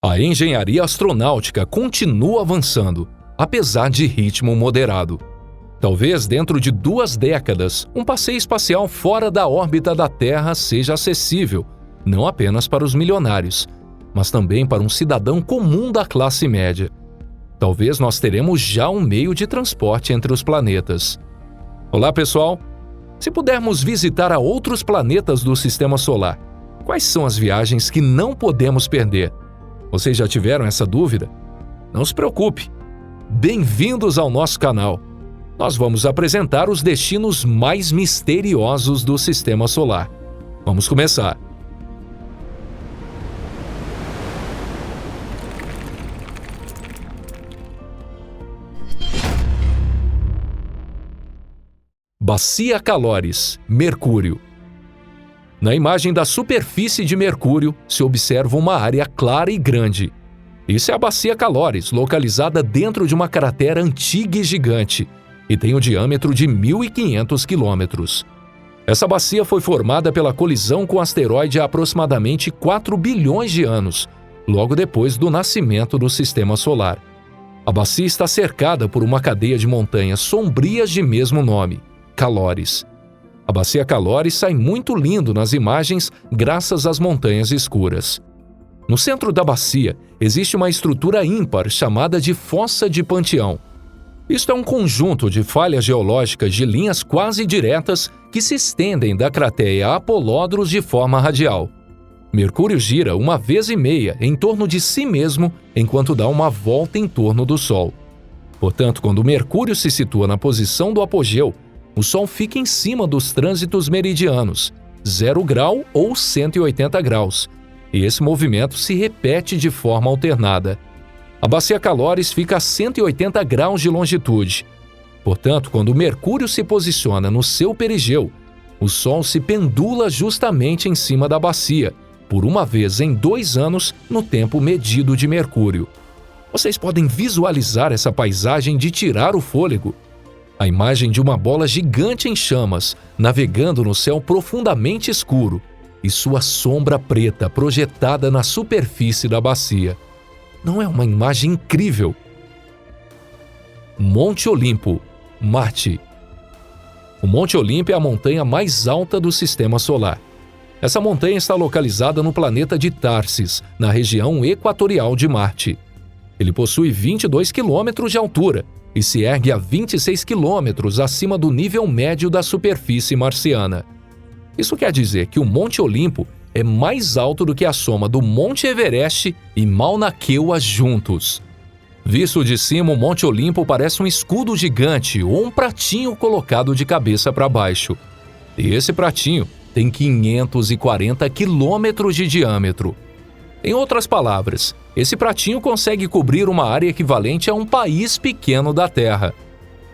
A engenharia astronáutica continua avançando, apesar de ritmo moderado. Talvez dentro de 2 décadas, um passeio espacial fora da órbita da Terra seja acessível, não apenas para os milionários, mas também para um cidadão comum da classe média. Talvez nós teremos já um meio de transporte entre os planetas. Olá, pessoal! Se pudermos visitar a outros planetas do Sistema Solar, quais são as viagens que não podemos perder? Vocês já tiveram essa dúvida? Não se preocupe! Bem-vindos ao nosso canal! Nós vamos apresentar os destinos mais misteriosos do Sistema Solar. Vamos começar! Bacia Caloris, Mercúrio. Na imagem da superfície de Mercúrio, se observa uma área clara e grande. Isso é a Bacia Caloris, localizada dentro de uma cratera antiga e gigante, e tem um diâmetro de 1.500 quilômetros. Essa bacia foi formada pela colisão com o asteroide há aproximadamente 4 bilhões de anos, logo depois do nascimento do Sistema Solar. A bacia está cercada por uma cadeia de montanhas sombrias de mesmo nome, Caloris. A Bacia Caloris sai muito lindo nas imagens graças às montanhas escuras. No centro da bacia existe uma estrutura ímpar chamada de Fossa de Panteão. Isto é um conjunto de falhas geológicas de linhas quase diretas que se estendem da crateia Apolódros de forma radial. Mercúrio gira 1,5 vezes em torno de si mesmo enquanto dá uma volta em torno do Sol. Portanto, quando Mercúrio se situa na posição do apogeu, o Sol fica em cima dos trânsitos meridianos, 0 grau ou 180 graus, e esse movimento se repete de forma alternada. A Bacia Caloris fica a 180 graus de longitude. Portanto, quando Mercúrio se posiciona no seu perigeu, o Sol se pendula justamente em cima da bacia, por 1 vez em 2 anos no tempo medido de Mercúrio. Vocês podem visualizar essa paisagem de tirar o fôlego. A imagem de uma bola gigante em chamas, navegando no céu profundamente escuro, e sua sombra preta projetada na superfície da bacia. Não é uma imagem incrível? Monte Olimpo, Marte. O Monte Olimpo é a montanha mais alta do Sistema Solar. Essa montanha está localizada no planeta de Tharsis, na região equatorial de Marte. Ele possui 22 quilômetros de altura e se ergue a 26 quilômetros acima do nível médio da superfície marciana. Isso quer dizer que o Monte Olimpo é mais alto do que a soma do Monte Everest e Mauna Kea juntos. Visto de cima, o Monte Olimpo parece um escudo gigante ou um pratinho colocado de cabeça para baixo. E esse pratinho tem 540 quilômetros de diâmetro. Em outras palavras, esse pratinho consegue cobrir uma área equivalente a um país pequeno da Terra.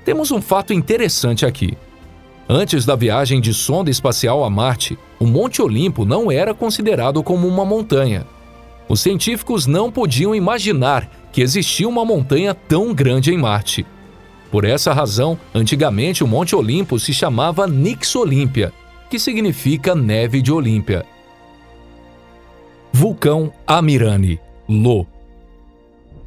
Temos um fato interessante aqui. Antes da viagem de sonda espacial a Marte, o Monte Olimpo não era considerado como uma montanha. Os científicos não podiam imaginar que existia uma montanha tão grande em Marte. Por essa razão, antigamente o Monte Olimpo se chamava Nix Olímpia, que significa neve de Olímpia. Vulcão Amirani, Io.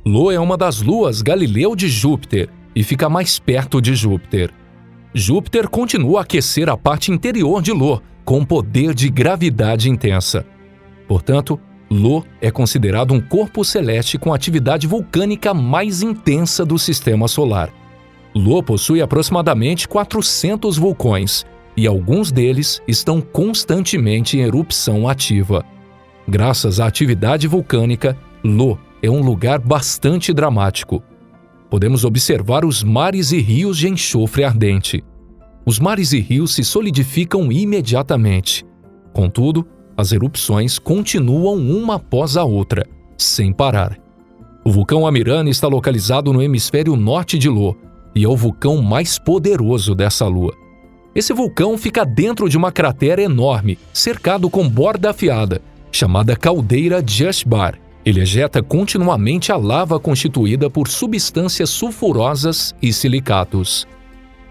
Io é uma das luas Galileu de Júpiter e fica mais perto de Júpiter. Júpiter continua a aquecer a parte interior de Io com poder de gravidade intensa. Portanto, Io é considerado um corpo celeste com atividade vulcânica mais intensa do Sistema Solar. Io possui aproximadamente 400 vulcões e alguns deles estão constantemente em erupção ativa. Graças à atividade vulcânica, Io é um lugar bastante dramático. Podemos observar os mares e rios de enxofre ardente. Os mares e rios se solidificam imediatamente. Contudo, as erupções continuam uma após a outra, sem parar. O vulcão Amirani está localizado no hemisfério norte de Io e é o vulcão mais poderoso dessa lua. Esse vulcão fica dentro de uma cratera enorme, cercado com borda afiada, chamada caldeira Jushbar. Ele ejeta continuamente a lava constituída por substâncias sulfurosas e silicatos.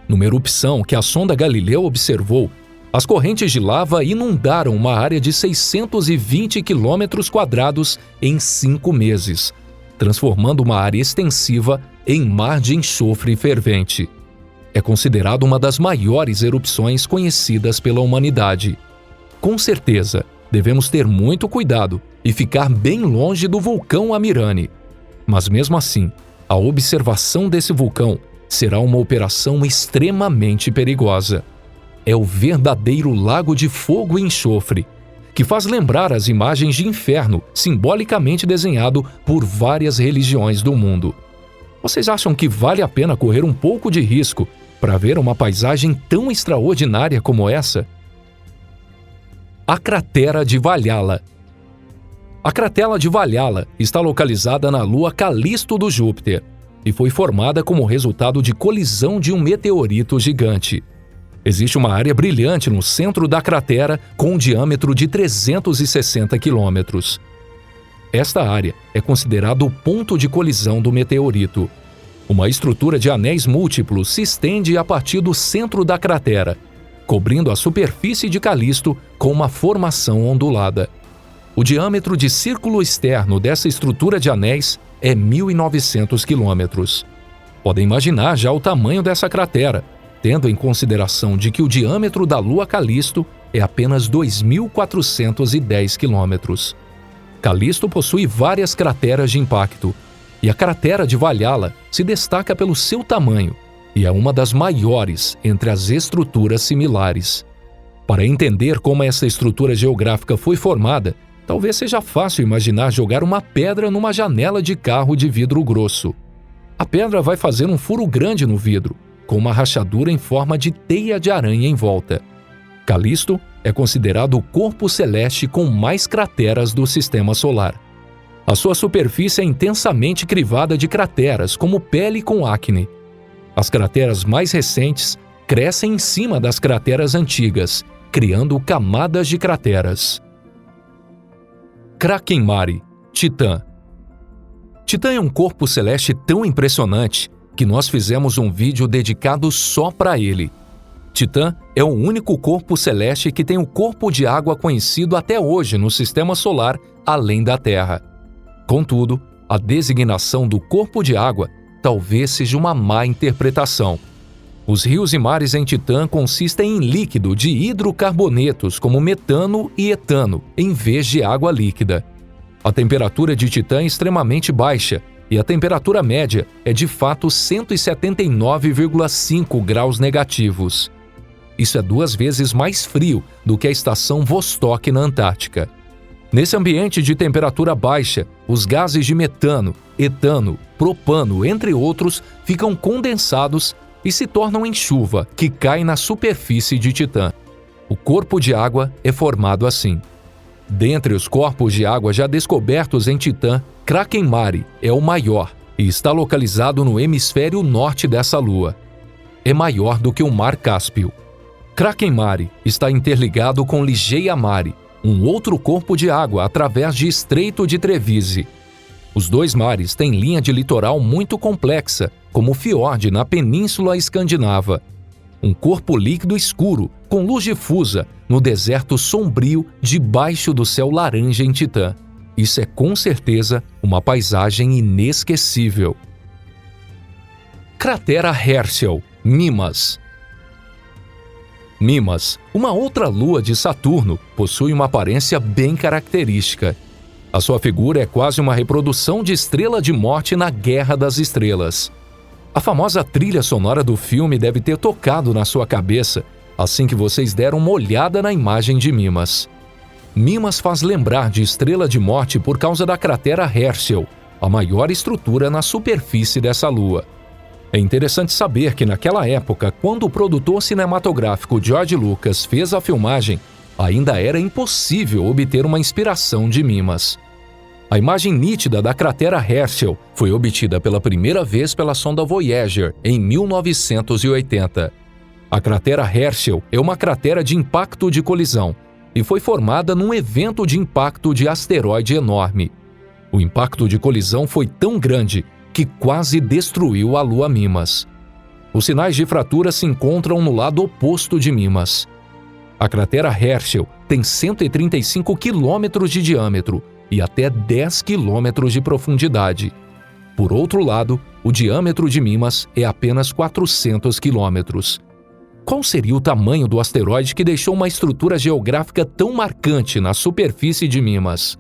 Numa erupção que a sonda Galileu observou, As correntes de lava inundaram uma área de 620 quilômetros quadrados em 5 meses, transformando uma área extensiva em mar de enxofre fervente. É considerado uma das maiores erupções conhecidas pela humanidade. Com certeza, devemos ter muito cuidado e ficar bem longe do vulcão Amirani. Mas mesmo assim, a observação desse vulcão será uma operação extremamente perigosa. É o verdadeiro lago de fogo e enxofre, que faz lembrar as imagens de inferno simbolicamente desenhado por várias religiões do mundo. Vocês acham que vale a pena correr um pouco de risco para ver uma paisagem tão extraordinária como essa? A cratera de Valhalla. A cratera de Valhalla está localizada na lua Calisto do Júpiter e foi formada como resultado de colisão de um meteorito gigante. Existe uma área brilhante no centro da cratera com um diâmetro de 360 quilômetros. Esta área é considerada o ponto de colisão do meteorito. Uma estrutura de anéis múltiplos se estende a partir do centro da cratera, cobrindo a superfície de Calisto com uma formação ondulada. O diâmetro de círculo externo dessa estrutura de anéis é 1.900 quilômetros. Podem imaginar já o tamanho dessa cratera, tendo em consideração de que o diâmetro da lua Calisto é apenas 2.410 quilômetros. Calisto possui várias crateras de impacto, e a cratera de Valhalla se destaca pelo seu tamanho e é uma das maiores entre as estruturas similares. Para entender como essa estrutura geográfica foi formada, talvez seja fácil imaginar jogar uma pedra numa janela de carro de vidro grosso. A pedra vai fazer um furo grande no vidro, com uma rachadura em forma de teia de aranha em volta. Calisto é considerado o corpo celeste com mais crateras do Sistema Solar. A sua superfície é intensamente crivada de crateras, como pele com acne. As crateras mais recentes crescem em cima das crateras antigas, criando camadas de crateras. Kraken Mare, Titã. Titã é um corpo celeste tão impressionante que nós fizemos um vídeo dedicado só para ele. Titã é o único corpo celeste que tem o corpo de água conhecido até hoje no Sistema Solar, além da Terra. Contudo, a designação do corpo de água talvez seja uma má interpretação. Os rios e mares em Titã consistem em líquido de hidrocarbonetos como metano e etano, em vez de água líquida. A temperatura de Titã é extremamente baixa e a temperatura média é de fato 179,5 graus negativos. Isso é 2 vezes mais frio do que a estação Vostok na Antártica. Nesse ambiente de temperatura baixa, os gases de metano, etano, propano, entre outros, ficam condensados e se tornam em chuva, que cai na superfície de Titã. O corpo de água é formado assim. Dentre os corpos de água já descobertos em Titã, Kraken Mare é o maior e está localizado no hemisfério norte dessa lua. É maior do que o Mar Cáspio. Kraken Mare está interligado com Ligeia Mare, um outro corpo de água através de Estreito de Treviso. Os dois mares têm linha de litoral muito complexa, como o fiord na Península Escandinava. Um corpo líquido escuro, com luz difusa, no deserto sombrio debaixo do céu laranja em Titã. Isso é com certeza uma paisagem inesquecível. Cratera Herschel, Mimas. Mimas, uma outra lua de Saturno, possui uma aparência bem característica. A sua figura é quase uma reprodução de Estrela de Morte na Guerra das Estrelas. A famosa trilha sonora do filme deve ter tocado na sua cabeça assim que vocês deram uma olhada na imagem de Mimas. Mimas faz lembrar de Estrela de Morte por causa da cratera Herschel, a maior estrutura na superfície dessa lua. É interessante saber que naquela época, quando o produtor cinematográfico George Lucas fez a filmagem, ainda era impossível obter uma inspiração de Mimas. A imagem nítida da cratera Herschel foi obtida pela primeira vez pela sonda Voyager em 1980. A cratera Herschel é uma cratera de impacto de colisão e foi formada num evento de impacto de asteroide enorme. O impacto de colisão foi tão grande que quase destruiu a lua Mimas. Os sinais de fratura se encontram no lado oposto de Mimas. A cratera Herschel tem 135 quilômetros de diâmetro e até 10 quilômetros de profundidade. Por outro lado, o diâmetro de Mimas é apenas 400 quilômetros. Qual seria o tamanho do asteroide que deixou uma estrutura geográfica tão marcante na superfície de Mimas?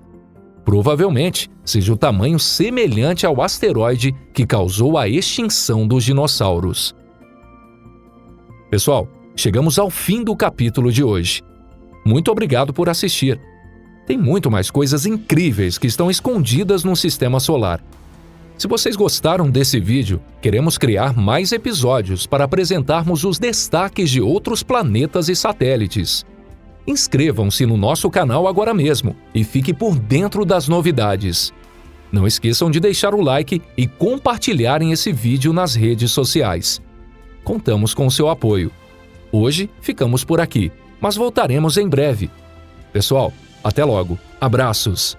Provavelmente seja o tamanho semelhante ao asteroide que causou a extinção dos dinossauros. Pessoal, chegamos ao fim do capítulo de hoje. Muito obrigado por assistir. Tem muito mais coisas incríveis que estão escondidas no Sistema Solar. Se vocês gostaram desse vídeo, queremos criar mais episódios para apresentarmos os destaques de outros planetas e satélites. Inscrevam-se no nosso canal agora mesmo e fique por dentro das novidades. Não esqueçam de deixar o like e compartilharem esse vídeo nas redes sociais. Contamos com o seu apoio. Hoje ficamos por aqui, mas voltaremos em breve. Pessoal, até logo. Abraços!